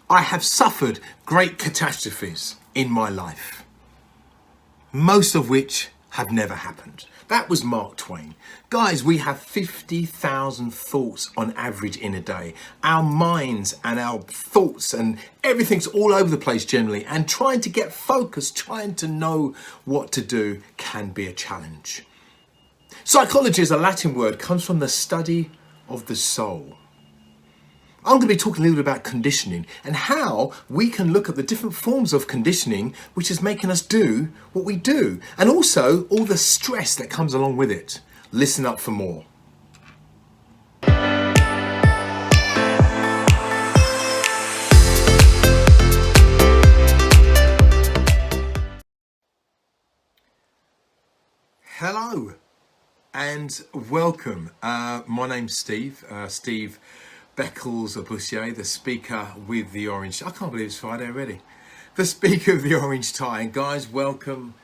I have suffered great catastrophes in my life, most of which have never happened. That was Mark Twain. Guys, we have 50,000 thoughts on average in a day. Our minds and our thoughts and everything's all over the place generally, and trying to get focused, trying to know what to do can be a challenge. Psychology is a Latin word, comes from the study of the soul. I'm going to be talking a little bit about conditioning and how we can look at the different forms of conditioning which is making us do what we do, and also all the stress that comes along with it. Listen up for more. Hello and welcome. My name's Steve Beckles-Ebusua, the speaker with the orange. I can't believe it's Friday already. The speaker of the orange tie. And guys, welcome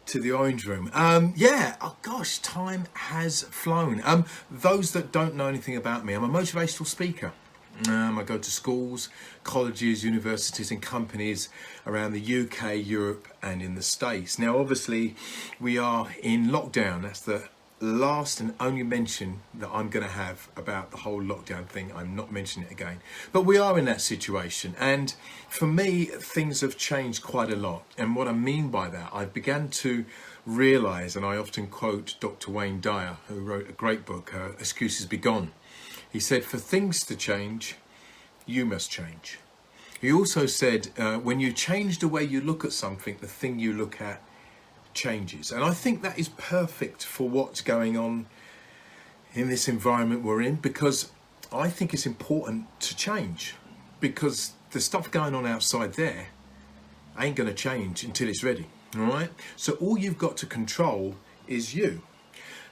to the orange room. Oh gosh, time has flown. Those that don't know anything about me, I'm a motivational speaker. I go to schools, colleges, universities and companies around the UK, Europe and in the States. Now obviously we are in lockdown. That's the last and only mention that I'm going to have about the whole lockdown thing. I'm not mentioning it again, but we are in that situation, and for me things have changed quite a lot. And what I mean by that, I've begun to realize, and I often quote Dr. Wayne Dyer, who wrote a great book, Excuses Be Gone. He said, for things to change, you must change. He also said, when you change the way you look at something, the thing you look at changes. And I think that is perfect for what's going on in this environment we're in, because I think it's important to change, because the stuff going on outside there ain't going to change until it's ready. All right, so all you've got to control is you.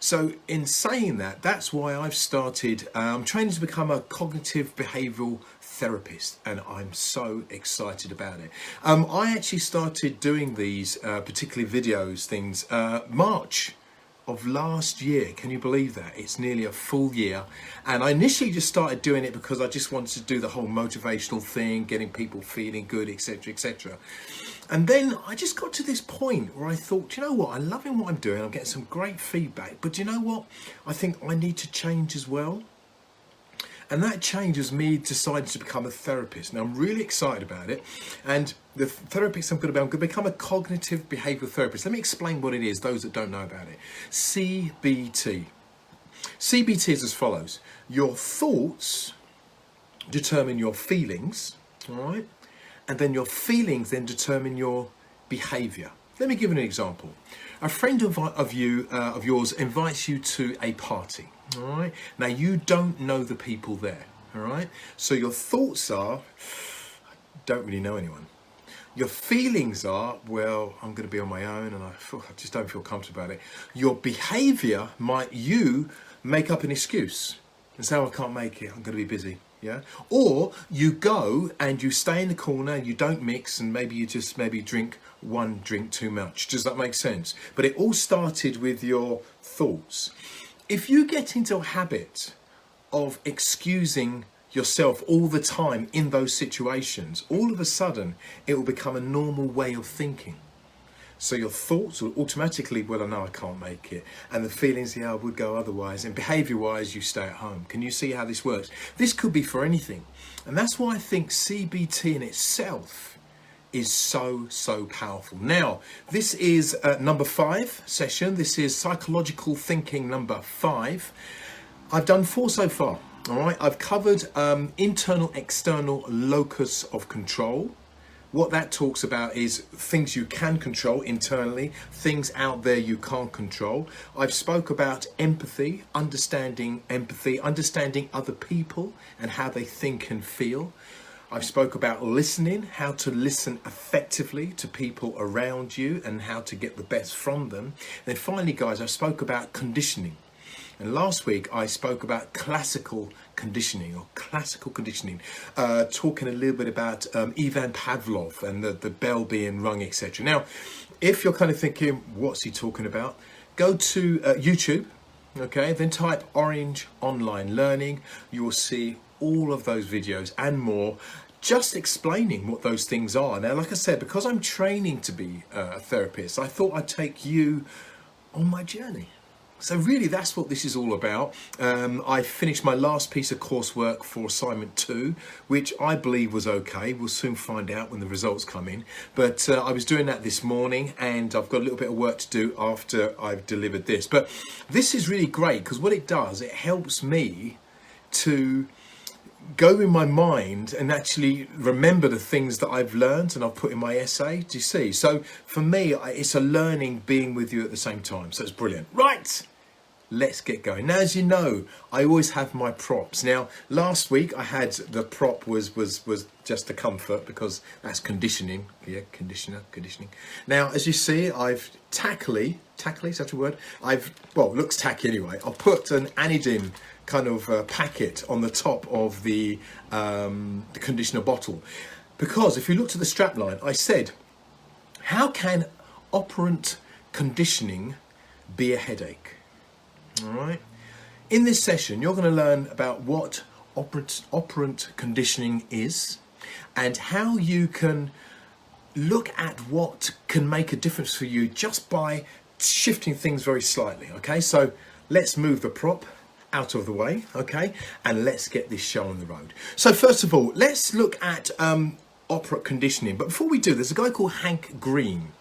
So in saying that, that's why I've started training to become a cognitive behavioural therapist, and I'm so excited about it. I actually started doing these particularly videos things March of last year. Can you believe that? It's nearly a full year. And I initially just started doing it because I just wanted to do the whole motivational thing, getting people feeling good, etc, etc. And then I just got to this point where I thought, you know what, I'm loving what I'm doing, I'm getting some great feedback, but you know what, I think I need to change as well. And that change was me deciding to become a therapist. Now I'm really excited about it. And the therapist I'm going to become a cognitive behavioural therapist. Let me explain what it is, those that don't know about it. CBT. CBT is as follows. Your thoughts determine your feelings, all right? And then your feelings then determine your behaviour. Let me give you an example. A friend of yours invites you to a party. All right. Now you don't know the people there. All right. So your thoughts are, I don't really know anyone. Your feelings are, well, I'm going to be on my own, and I just don't feel comfortable about it. Your behaviour might you make up an excuse and say, oh, I can't make it. I'm going to be busy. Yeah. Or you go and you stay in the corner, you don't mix, and maybe you just drink one drink too much. Does that make sense? But it all started with your thoughts. If you get into a habit of excusing yourself all the time in those situations, all of a sudden it will become a normal way of thinking. So your thoughts will automatically, well, I know I can't make it. And the feelings, yeah, I would go otherwise. And behaviour-wise, you stay at home. Can you see how this works? This could be for anything. And that's why I think CBT in itself is so powerful. Now, this is number 5 session. This is psychological thinking number 5. I've done 4 so far. All right. I've covered internal, external locus of control. What that talks about is things you can control internally, things out there you can't control. I've spoke about empathy, understanding other people and how they think and feel. I've spoke about listening, how to listen effectively to people around you and how to get the best from them. And then finally, guys, I spoke about conditioning. And last week I spoke about classical conditioning, talking a little bit about Ivan Pavlov and the bell being rung, etc. Now, if you're kind of thinking, what's he talking about? Go to YouTube, okay, then type Orange Online Learning. You will see all of those videos and more, just explaining what those things are. Now, like I said, because I'm training to be a therapist, I thought I'd take you on my journey. So really, that's what this is all about. I finished my last piece of coursework for assignment 2, which I believe was okay. We'll soon find out when the results come in. But I was doing that this morning, and I've got a little bit of work to do after I've delivered this. But this is really great because what it does, it helps me to go in my mind and actually remember the things that I've learned and I've put in my essay. Do you see? So for me, it's a learning being with you at the same time. So it's brilliant. Right. Let's get going. Now, as you know, I always have my props. Now, last week I had the prop was just a comfort because that's conditioning. Yeah, conditioning. Now, as you see, I've tackily, such a word? Well, looks tacky anyway. I'll put an anidin kind of packet on the top of the conditioner bottle. Because if you looked at the strap line, I said, how can operant conditioning be a headache? All right. In this session, you're going to learn about what operant conditioning is and how you can look at what can make a difference for you just by shifting things very slightly. Okay, so let's move the prop out of the way. Okay, and let's get this show on the road. So first of all, let's look at operant conditioning. But before we do, there's a guy called Hank Green.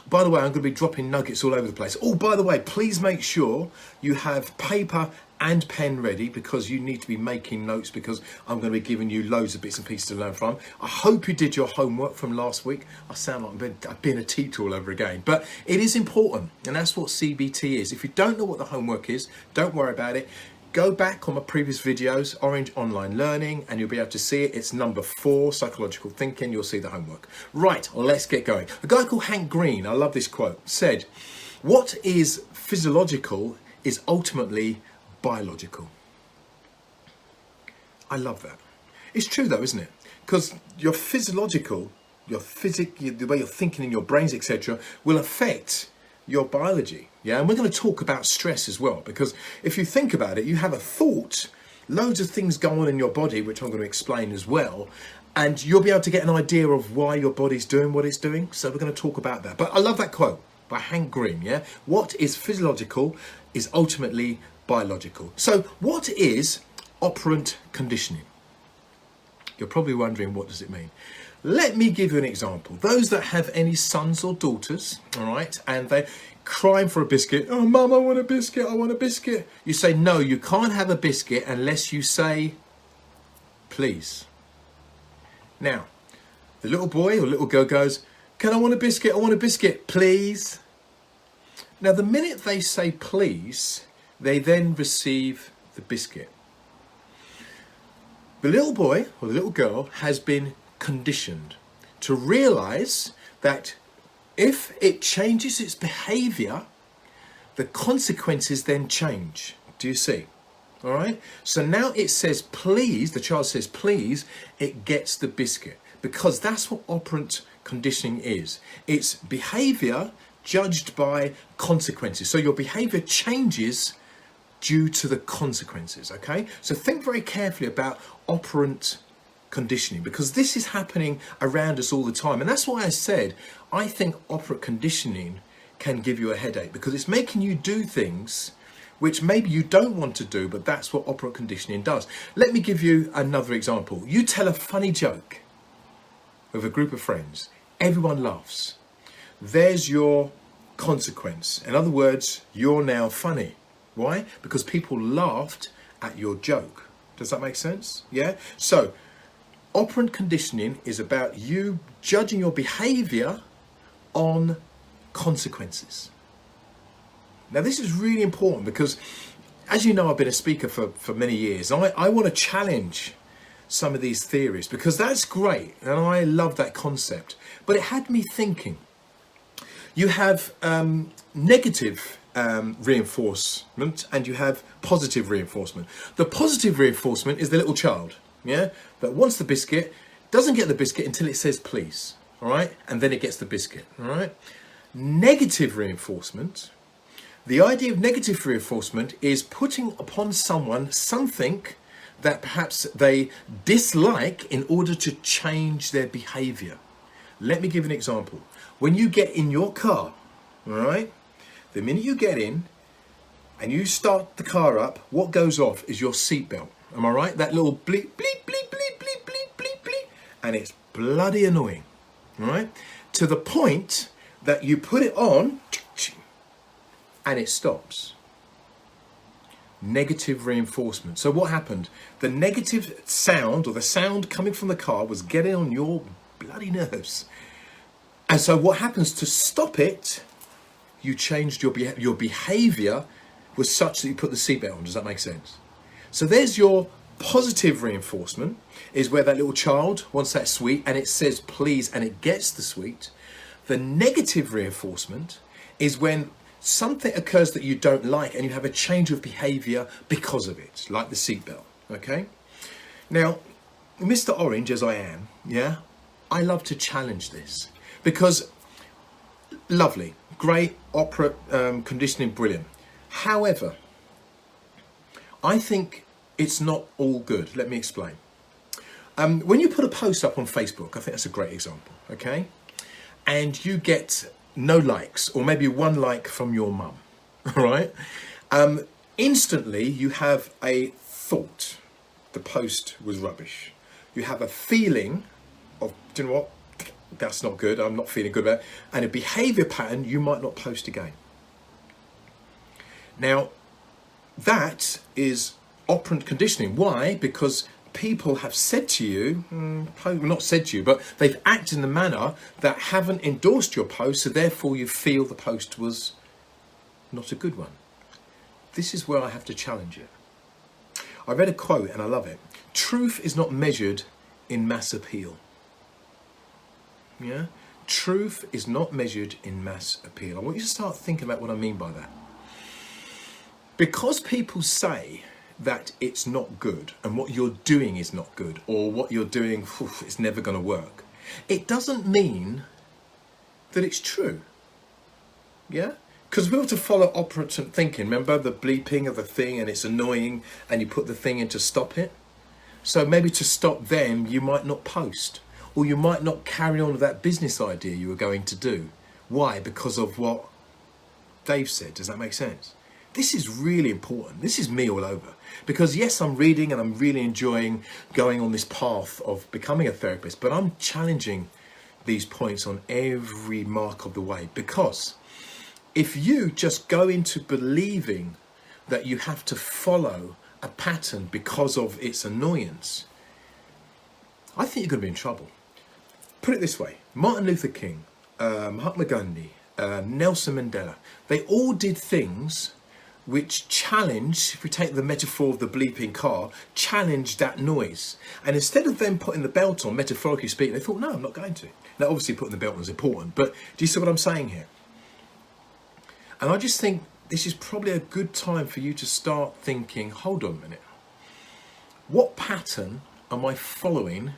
By the way, I'm going to be dropping nuggets all over the place. Oh, by the way, please make sure you have paper and pen ready because you need to be making notes because I'm going to be giving you loads of bits and pieces to learn from. I hope you did your homework from last week. I sound like I've been a teacher all over again, but it is important, and that's what CBT is. If you don't know what the homework is, don't worry about it. Go back on my previous videos, Orange Online Learning, and you'll be able to see it. It's number 4, Psychological Thinking. You'll see the homework. Right, let's get going. A guy called Hank Green, I love this quote, said, "What is physiological is ultimately biological." I love that. It's true though, isn't it? Because your physiological, the way you're thinking in your brains, etc., will affect your biology. Yeah, and we're going to talk about stress as well, because if you think about it, you have a thought, loads of things go on in your body, which I'm going to explain as well, and you'll be able to get an idea of why your body's doing what it's doing. So we're going to talk about that. But I love that quote by Hank Green. Yeah, what is physiological is ultimately biological. So what is operant conditioning? You're probably wondering, what does it mean? Let me give you an example. Those that have any sons or daughters, all right, and they're crying for a biscuit. "Oh, Mum, I want a biscuit, I want a biscuit." You say, no, you can't have a biscuit unless you say, please. Now, the little boy or little girl goes, "Can I want a biscuit? I want a biscuit, please." Now, the minute they say please, they then receive the biscuit. The little boy or the little girl has been conditioned to realize that if it changes its behavior, the consequences then change. Do you see? All right. So now it says please, the child says please, it gets the biscuit, because that's what operant conditioning is. It's behavior judged by consequences. So your behavior changes due to the consequences. Okay. So think very carefully about operant conditioning, because this is happening around us all the time. And that's why I said I think operant conditioning can give you a headache, because it's making you do things which maybe you don't want to do, but that's what operant conditioning does. Let me give you another example. You tell a funny joke with a group of friends, everyone laughs. There's your consequence. In other words, you're now funny. Why? Because people laughed at your joke. Does that make sense? Yeah. So operant conditioning is about you judging your behavior on consequences. Now, this is really important because, as you know, I've been a speaker for many years. I want to challenge some of these theories because that's great and I love that concept. But it had me thinking. You have negative reinforcement and you have positive reinforcement. The positive reinforcement is the little child, yeah, that wants the biscuit, doesn't get the biscuit until it says please, all right, and then it gets the biscuit, all right. Negative reinforcement, the idea of negative reinforcement is putting upon someone something that perhaps they dislike in order to change their behavior. Let me give an example. When you get in your car, all right, the minute you get in and you start the car up, what goes off is your seatbelt. Am I right? That little bleep, bleep, bleep, bleep, bleep, bleep, bleep, bleep. And it's bloody annoying, all right? To the point that you put it on and it stops. Negative reinforcement. So what happened? The negative sound, or the sound coming from the car, was getting on your bloody nerves. And so what happens to stop it? You changed your behavior was such that you put the seatbelt on. Does that make sense? So there's your positive reinforcement, is where that little child wants that sweet and it says please and it gets the sweet. The negative reinforcement is when something occurs that you don't like and you have a change of behavior because of it, like the seatbelt, okay? Now, Mr. Orange, as I am, yeah, I love to challenge this because lovely, great opera conditioning, brilliant. However, I think it's not all good. Let me explain. When you put a post up on Facebook, I think that's a great example, okay? And you get no likes, or maybe one like from your mum, all right? Instantly, you have a thought. The post was rubbish. You have a feeling of, do you know what? That's not good. I'm not feeling good about it. And a behavior pattern, you might not post again. Now, that is operant conditioning. Why? Because people have said to you, not said to you, but they've acted in a manner that haven't endorsed your post, so therefore you feel the post was not a good one. This is where I have to challenge it. I read a quote and I love it. Truth is not measured in mass appeal. Yeah? Truth is not measured in mass appeal. I want you to start thinking about what I mean by that. Because people say that it's not good and what you're doing is not good, or what you're doing is never going to work, it doesn't mean that it's true. Yeah? Because we have to follow operant thinking. Remember the bleeping of the thing and it's annoying and you put the thing in to stop it? So maybe to stop them, you might not post, or you might not carry on with that business idea you were going to do. Why? Because of what Dave said. Does that make sense? This is really important. This is me all over. Because yes, I'm reading and I'm really enjoying going on this path of becoming a therapist, but I'm challenging these points on every mark of the way. Because if you just go into believing that you have to follow a pattern because of its annoyance, I think you're going to be in trouble. Put it this way, Martin Luther King, Mahatma Gandhi, Nelson Mandela, they all did things which challenge, if we take the metaphor of the bleeping car, challenge that noise. And instead of them putting the belt on, metaphorically speaking, they thought, no, I'm not going to. Now, obviously putting the belt on is important, but do you see what I'm saying here? And I just think this is probably a good time for you to start thinking, hold on a minute. What pattern am I following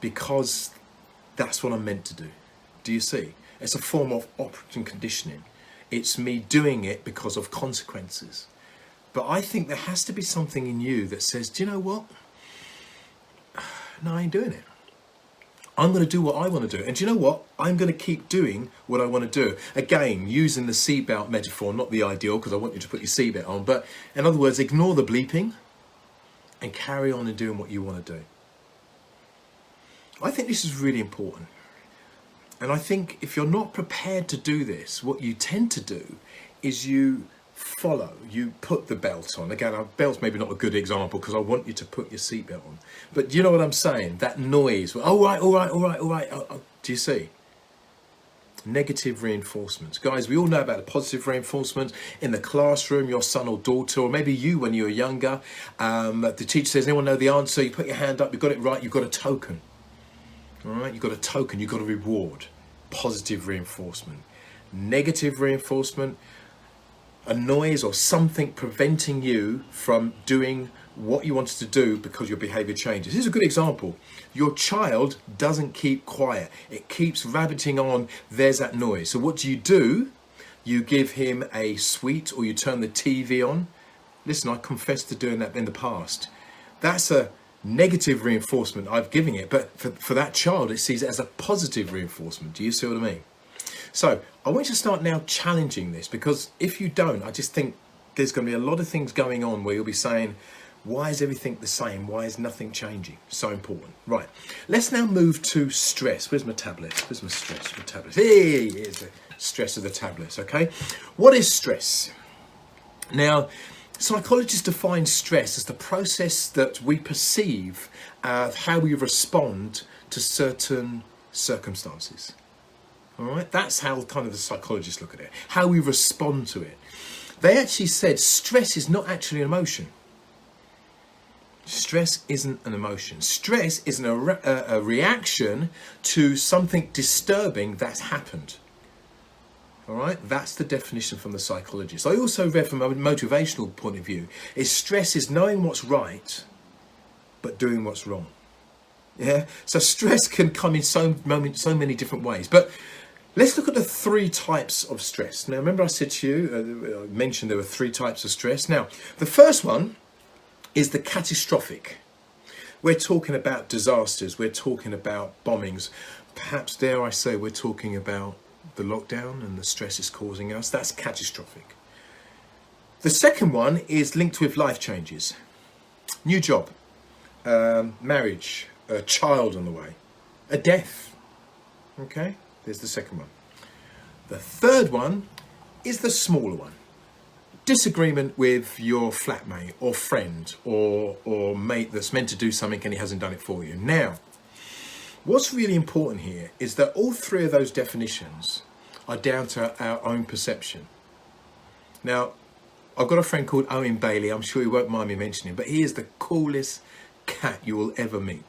because that's what I'm meant to do? Do you see? It's a form of operant conditioning. It's me doing it because of consequences. But I think there has to be something in you that says, do you know what? No, I ain't doing it. I'm going to do what I want to do. And do you know what? I'm going to keep doing what I want to do. Again, using the seatbelt metaphor, not the ideal, because I want you to put your seatbelt on. But in other words, ignore the bleeping and carry on and doing what you want to do. I think this is really important. And I think if you're not prepared to do this, what you tend to do is you follow, you put the belt on. Again, our belt's maybe not a good example because I want you to put your seatbelt on. But do you know what I'm saying? That noise, all right. Do you see? Negative reinforcements. Guys, we all know about the positive reinforcement in the classroom, your son or daughter, or maybe you when you were younger. The teacher says, anyone know the answer? You put your hand up, you got it right, you've got a token. All right, you've got a token, you've got a reward. Positive reinforcement. Negative reinforcement, a noise or something preventing you from doing what you wanted to do because your behavior changes. Here's a good example. Your child doesn't keep quiet. It keeps rabbiting on, there's that noise. So what do? You give him a sweet or you turn the TV on. Listen, I confess to doing that in the past. That's a negative reinforcement I've given it, but for that child, it sees it as a positive reinforcement. Do you see what I mean? So I want you to start now challenging this, because if you don't, I just think there's going to be a lot of things going on where you'll be saying, why is everything the same? Why is nothing changing? So important. Right, let's now move to stress. Where's my tablet? Where's my stress? My tablet. Here's the stress of the tablets, okay? What is stress? Now, psychologists define stress as the process that we perceive how we respond to certain circumstances. All right, that's how kind of the psychologists look at it, how we respond to it. They actually said stress is not actually an emotion. Stress isn't an emotion. Stress is a reaction to something disturbing that's happened. All right, that's the definition from the psychologist. I also read from a motivational point of view, is stress is knowing what's right, but doing what's wrong. Yeah, so stress can come in so many different ways. But let's look at the 3 types of stress. Now, remember I said to you, I mentioned there were 3 types of stress. Now, the first one is the catastrophic. We're talking about disasters. We're talking about bombings. Perhaps, dare I say, we're talking about the lockdown and the stress it's causing us. That's catastrophic. The second one is linked with life changes. New job, marriage, a child on the way, a death. Okay, there's the second one. The third one is the smaller one. Disagreement with your flatmate or friend or mate that's meant to do something and he hasn't done it for you. Now, what's really important here is that all 3 of those definitions are down to our own perception. Now, I've got a friend called Owen Bailey. I'm sure he won't mind me mentioning him, but he is the coolest cat you will ever meet.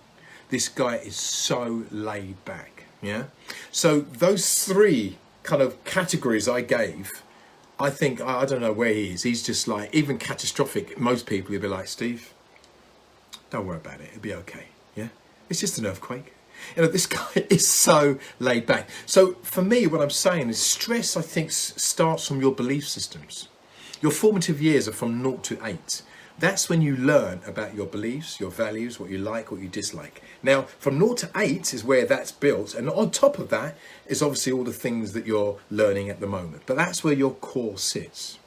This guy is so laid back, yeah? So those 3 kind of categories I gave, I think, I don't know where he is. He's just like, even catastrophic, most people will be like, Steve, don't worry about it. It'll be okay, yeah? It's just an earthquake. You know, this guy is so laid back. So for me, what I'm saying is stress, I think, starts from your belief systems. Your formative years are from 0 to 8. That's when you learn about your beliefs, your values, what you like, what you dislike. Now, from 0 to 8 is where that's built. And on top of that is obviously all the things that you're learning at the moment. But that's where your core sits.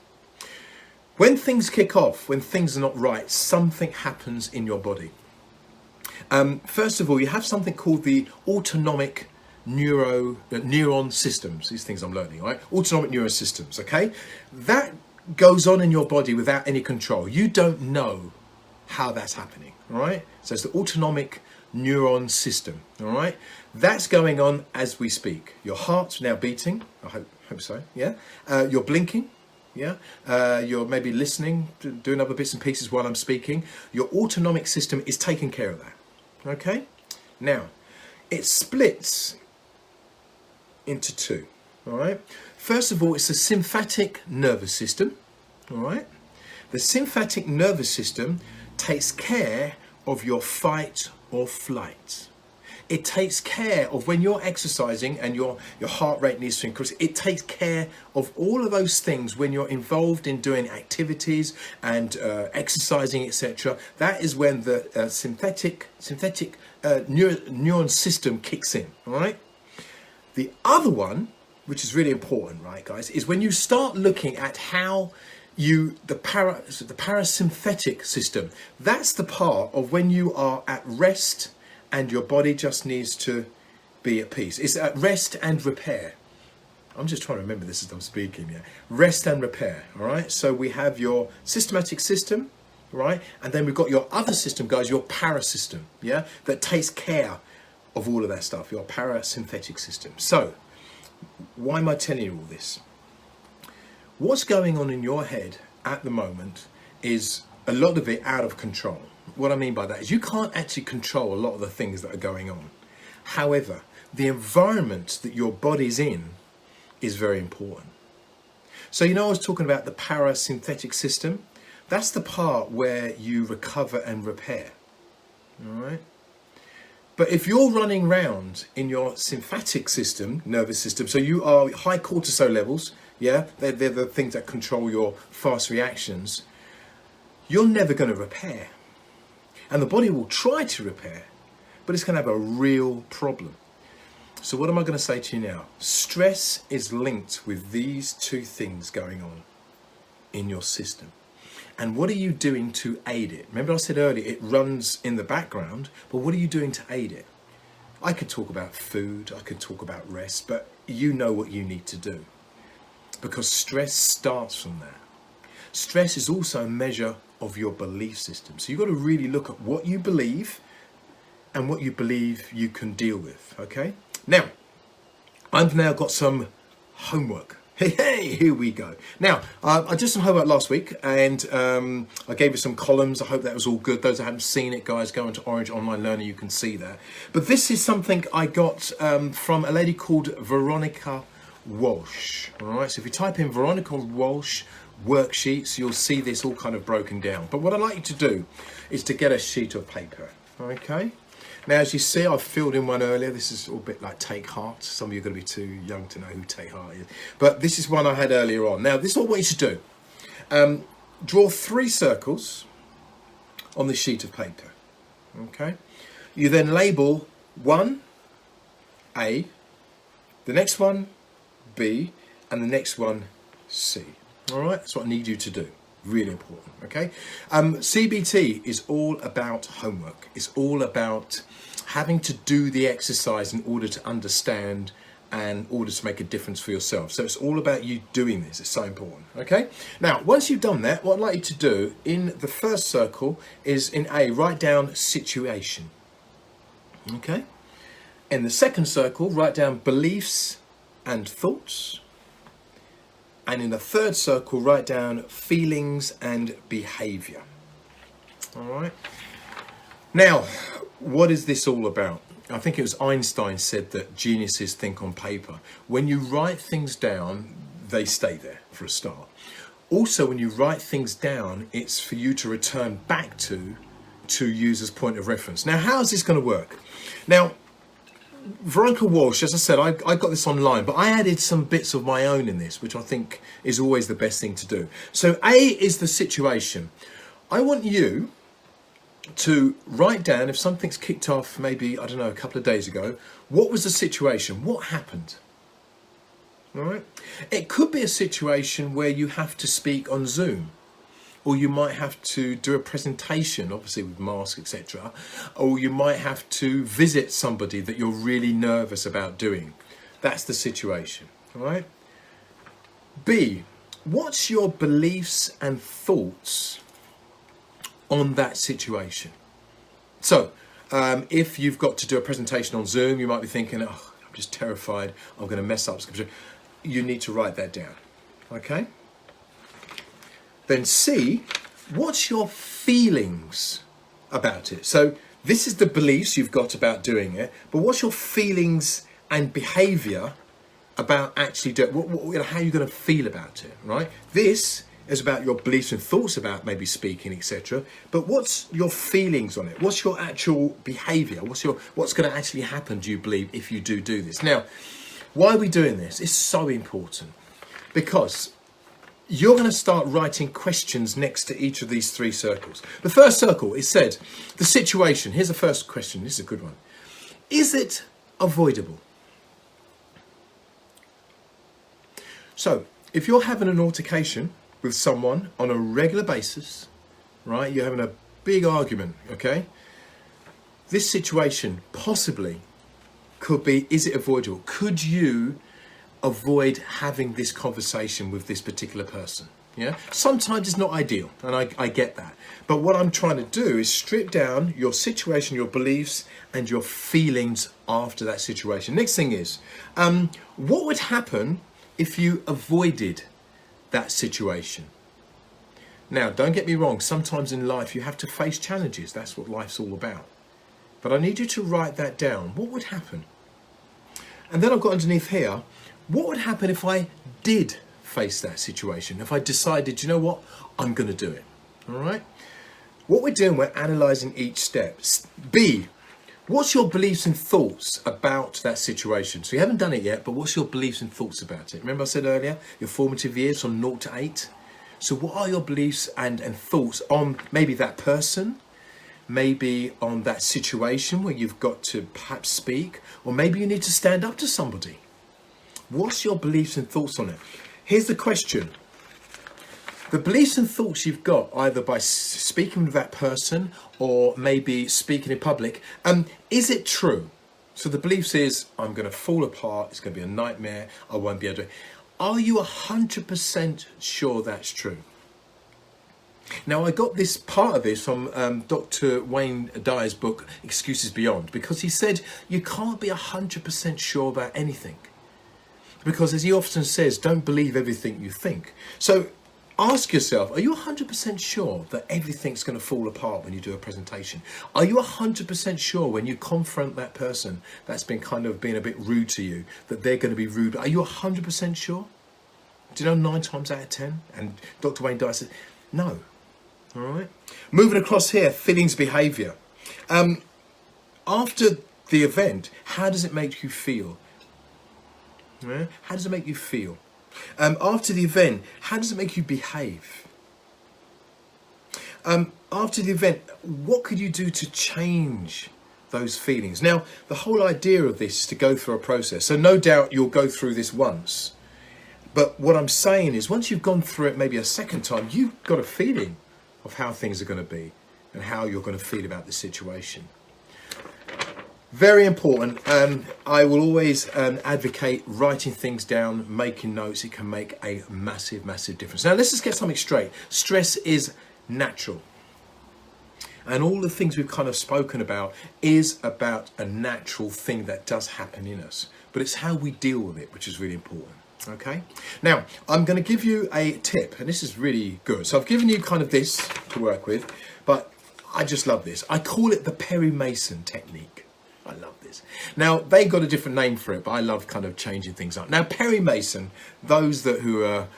When things kick off, when things are not right, something happens in your body. First of all, you have something called the autonomic neuron systems. These things I'm learning, right? Autonomic neuron systems, okay? That goes on in your body without any control. You don't know how that's happening, all right? So it's the autonomic neuron system, all right? That's going on as we speak. Your heart's now beating. I hope so, yeah? You're blinking. Yeah, you're maybe listening, doing other bits and pieces while I'm speaking. Your autonomic system is taking care of that. Okay, now it splits into 2. All right, first of all, it's the sympathetic nervous system. All right, the sympathetic nervous system takes care of your fight or flight. It takes care of when you're exercising and your heart rate needs to increase. It takes care of all of those things when you're involved in doing activities and exercising, etc. That is when the sympathetic neuron system kicks in. All right. The other one, which is really important, right, guys, is when you start looking at how the parasympathetic system. That's the part of when you are at rest and your body just needs to be at peace. It's at rest and repair. I'm just trying to remember this as I'm speaking, yeah. Rest and repair, all right? So we have your systematic system, right? And then we've got your other system, guys, your parasystem, yeah? That takes care of all of that stuff, your parasympathetic system. So, why am I telling you all this? What's going on in your head at the moment is a lot of it out of control. What I mean by that is you can't actually control a lot of the things that are going on. However, the environment that your body's in is very important. So, you know, I was talking about the parasympathetic system. That's the part where you recover and repair. All right. But if you're running around in your sympathetic system, nervous system, so you are high cortisol levels, yeah, they're the things that control your fast reactions, you're never going to repair. And the body will try to repair, but it's going to have a real problem. So what am I going to say to you now? Stress is linked with these two things going on in your system. And what are you doing to aid it? Remember I said earlier, it runs in the background, but what are you doing to aid it? I could talk about food, I could talk about rest, but you know what you need to do. Because stress starts from that. Stress is also a measure of your belief system. So you've got to really look at what you believe and what you believe you can deal with, okay? Now, I've now got some homework. Hey, here we go. Now, I did some homework last week and I gave you some columns. I hope that was all good. Those that haven't seen it, guys, go into Orange Online Learning, you can see that. But this is something I got from a lady called Veronica Walsh. All right, so if you type in Veronica Walsh worksheets, you'll see this all kind of broken down. But what I'd like you to do is to get a sheet of paper, okay? Now, as you see, I've filled in one earlier. This is a little bit like Take Heart. Some of you are going to be too young to know who Take Heart is. But this is one I had earlier on. Now, this is what I want you to do. Draw 3 circles on this sheet of paper. Okay? You then label one A, the next one B, and the next one C. All right? That's what I need you to do. Really important, okay? CBT is all about homework. It's all about having to do the exercise in order to understand and in order to make a difference for yourself. So it's all about you doing this. It's so important, okay? Now, once you've done that, what I'd like you to do in the first circle is in A, write down situation, okay? In the second circle, write down beliefs and thoughts. And in the third circle, write down feelings and behavior. All right. Now, what is this all about? I think it was Einstein said that geniuses think on paper. When you write things down, they stay there for a start. Also, when you write things down, it's for you to return back to use as point of reference. Now, how is this going to work? Now, Veronica Walsh, as I said, I got this online, but I added some bits of my own in this, which I think is always the best thing to do. So A is the situation. I want you to write down, if something's kicked off maybe, I don't know, a couple of days ago, what was the situation? What happened? All right. It could be a situation where you have to speak on Zoom. Or you might have to do a presentation, obviously with masks, etc. Or you might have to visit somebody that you're really nervous about doing. That's the situation, all right? B, what's your beliefs and thoughts on that situation? So, if you've got to do a presentation on Zoom, you might be thinking, oh, I'm just terrified, I'm going to mess up. You need to write that down, okay? Then C, what's your feelings about it? So this is the beliefs you've got about doing it, but what's your feelings and behaviour about actually doing it? How are you going to feel about it, right? This is about your beliefs and thoughts about maybe speaking, etc. But what's your feelings on it? What's your actual behaviour? What's going to actually happen, do you believe, if you do this? Now, why are we doing this? It's so important because you're going to start writing questions next to each of these 3 circles. The first circle, it said, the situation. Here's the first question. This is a good one. Is it avoidable? So, if you're having an altercation with someone on a regular basis, right, you're having a big argument, okay? This situation possibly could be, is it avoidable? Could you avoid having this conversation with this particular person? Yeah, sometimes it's not ideal, and I get that, but what I'm trying to do is strip down your situation, your beliefs and your feelings after that situation. Next thing is, what would happen if you avoided that situation? Now, don't get me wrong, sometimes in life you have to face challenges. That's what life's all about. But I need you to write that down. What would happen? And then I've got underneath here, what would happen if I did face that situation? If I decided, you know what, I'm going to do it. All right. What we're doing, we're analysing each step. B, what's your beliefs and thoughts about that situation? So you haven't done it yet, but what's your beliefs and thoughts about it? Remember I said earlier, your formative years from 0 to 8. So what are your beliefs and thoughts on maybe that person, maybe on that situation where you've got to perhaps speak, or maybe you need to stand up to somebody. What's your beliefs and thoughts on it? Here's the question. The beliefs and thoughts you've got either by speaking with that person or maybe speaking in public, is it true? So the beliefs is, I'm going to fall apart, it's going to be a nightmare, I won't be able to. Are you 100% sure that's true? Now, I got this part of this from Dr. Wayne Dyer's book, Excuses Beyond, because he said you can't be 100% sure about anything. Because as he often says, don't believe everything you think. So ask yourself, are you 100% sure that everything's going to fall apart when you do a presentation? Are you 100% sure when you confront that person that's been kind of being a bit rude to you, that they're going to be rude? Are you 100% sure? Do you know 9 times out of 10? And Dr. Wayne Dyer said, no. All right. Moving across here, feelings, behaviour. After the event, how does it make you feel? Yeah? How does it make you feel? After the event, how does it make you behave? After the event, what could you do to change those feelings? Now, the whole idea of this is to go through a process. So no doubt you'll go through this once. But what I'm saying is once you've gone through it maybe a second time, you've got a feeling of how things are going to be and how you're going to feel about the situation. Very important. I will always advocate writing things down, making notes. It can make a massive, massive difference. Now, let's just get something straight. Stress is natural. And all the things we've kind of spoken about is about a natural thing that does happen in us. But it's how we deal with it, which is really important. Okay. Now, I'm going to give you a tip, and this is really good. So I've given you kind of this to work with, but I just love this. I call it the Perry Mason technique. I love this. Now, they got a different name for it, but I love kind of changing things up. Now, Perry Mason, those that who are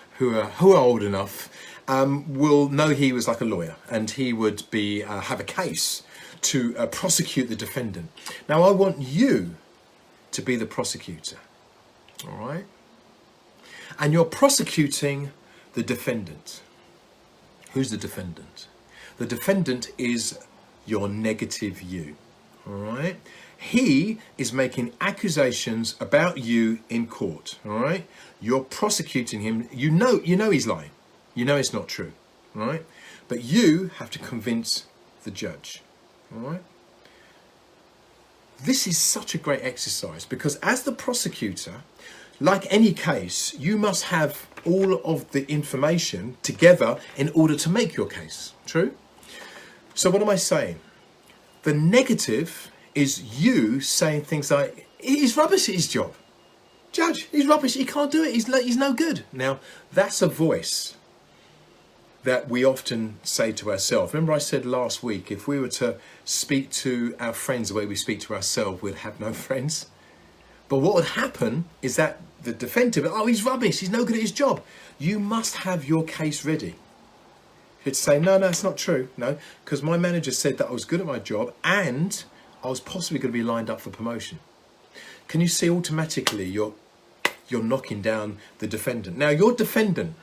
old enough will know he was like a lawyer, and he would be have a case to prosecute the defendant. Now, I want you to be the prosecutor. All right. And you're prosecuting the defendant. Who's the defendant? The defendant is your negative you. All right. He is making accusations about you in court. All right. You're prosecuting him. You know he's lying. You know it's not true. All right. But you have to convince the judge. All right. This is such a great exercise because as the prosecutor, like any case, you must have all of the information together in order to make your case. True? So what am I saying? The negative is you saying things like, he's rubbish at his job. Judge, he's rubbish. He can't do it. He's no good. Now, that's a voice that we often say to ourselves. Remember I said last week, if we were to speak to our friends the way we speak to ourselves, we'd have no friends. But what would happen is that the defendant, oh, he's rubbish, he's no good at his job. You must have your case ready. You'd say, no, it's not true. No, because my manager said that I was good at my job and I was possibly going to be lined up for promotion. Can you see automatically you're knocking down the defendant? Now, your defendant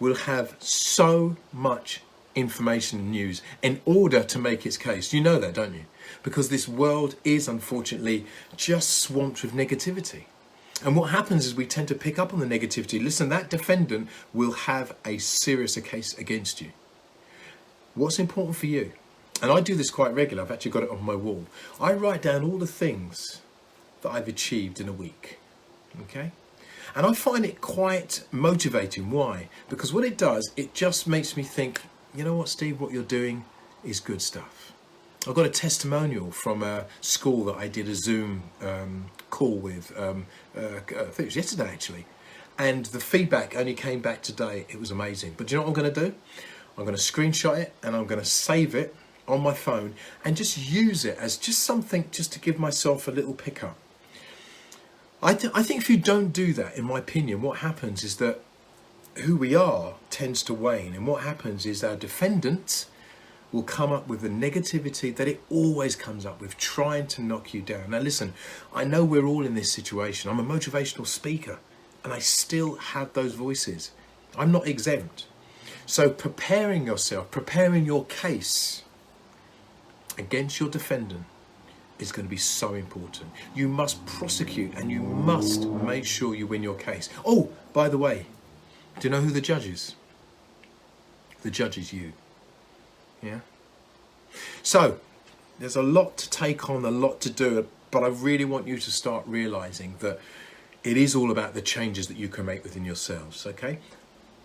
will have so much information and news in order to make its case. You know that, don't you? Because this world is unfortunately just swamped with negativity. And what happens is we tend to pick up on the negativity. Listen, that defendant will have a serious case against you. What's important for you? And I do this quite regularly. I've actually got it on my wall. I write down all the things that I've achieved in a week. Okay? And I find it quite motivating. Why? Because what it does, it just makes me think, you know what, Steve, what you're doing is good stuff. I've got a testimonial from a school that I did a Zoom call with, I think it was yesterday actually, and the feedback only came back today. It was amazing. But do you know what I'm going to do? I'm going to screenshot it and I'm going to save it on my phone and just use it as just something just to give myself a little pickup. I think if you don't do that, in my opinion, what happens is that who we are tends to wane, and what happens is our defendant will come up with the negativity that it always comes up with, trying to knock you down. Now listen, I know we're all in this situation. I'm a motivational speaker and I still have those voices. I'm not exempt. So preparing yourself, preparing your case, against your defendant is going to be so important. You must prosecute and you must make sure you win your case. Oh, by the way, do you know who the judge is? The judge is you. Yeah? So, there's a lot to take on, a lot to do, but I really want you to start realizing that it is all about the changes that you can make within yourselves, okay?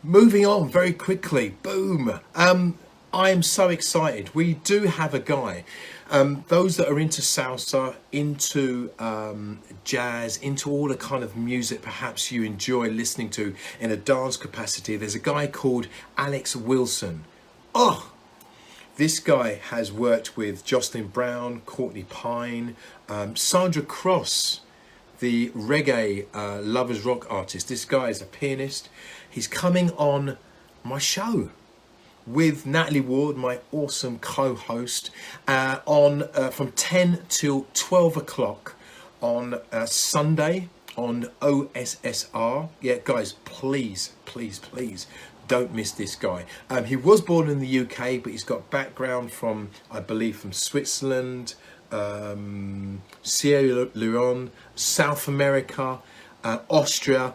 Moving on very quickly, boom. I am so excited. We do have a guy. Those that are into salsa, into jazz, into all the kind of music perhaps you enjoy listening to in a dance capacity, there's a guy called Alex Wilson. Oh, this guy has worked with Jocelyn Brown, Courtney Pine, Sandra Cross, the reggae lovers rock artist. This guy is a pianist. He's coming on my show with Natalie Ward, my awesome co-host, from 10 till 12 o'clock on Sunday on OSSR. Yeah, guys, please, please, please don't miss this guy. He was born in the UK, but he's got background from, I believe, from Switzerland, Sierra Leone, South America, Austria.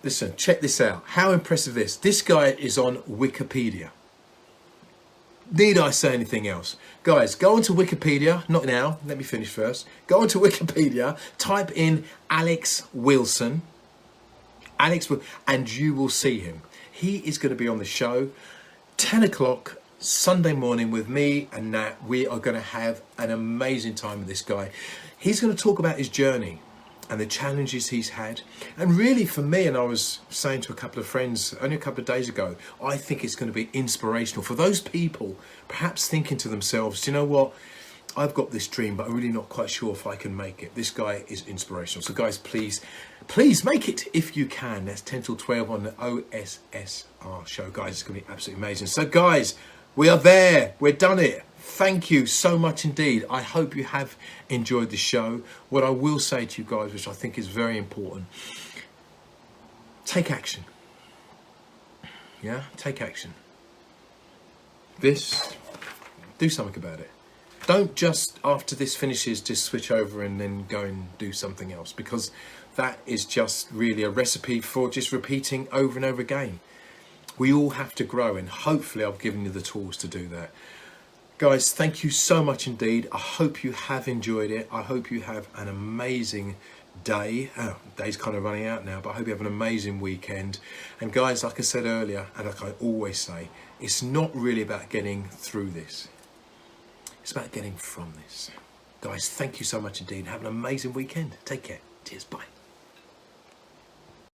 Listen, check this out. How impressive this. This guy is on Wikipedia. Need I say anything else? Guys, go onto Wikipedia. Not now. Let me finish first. Go onto Wikipedia. Type in Alex Wilson. And you will see him. He is going to be on the show 10 o'clock Sunday morning with me and Nat. We are going to have an amazing time with this guy. He's going to talk about his journey and the challenges he's had. And really for me, and I was saying to a couple of friends only a couple of days ago, I think it's going to be inspirational for those people perhaps thinking to themselves, do you know what? I've got this dream, but I'm really not quite sure if I can make it. This guy is inspirational. So guys, please make it if you can. That's 10 till 12 on the OSSR show. Guys, it's going to be absolutely amazing. So guys, we are there. We've done it. Thank you so much indeed. I hope you have enjoyed the show. What I will say to you guys, which I think is very important, take action. Yeah, take action. Do something about it. Don't just, after this finishes, just switch over and then go and do something else, because that is just really a recipe for just repeating over and over again. We all have to grow, and hopefully I've given you the tools to do that. Guys, thank you so much indeed. I hope you have enjoyed it. I hope you have an amazing day. Oh, day's kind of running out now, but I hope you have an amazing weekend. And guys, like I said earlier, and like I always say, it's not really about getting through this. It's about getting from this. Guys, thank you so much indeed. Have an amazing weekend. Take care. Cheers. Bye.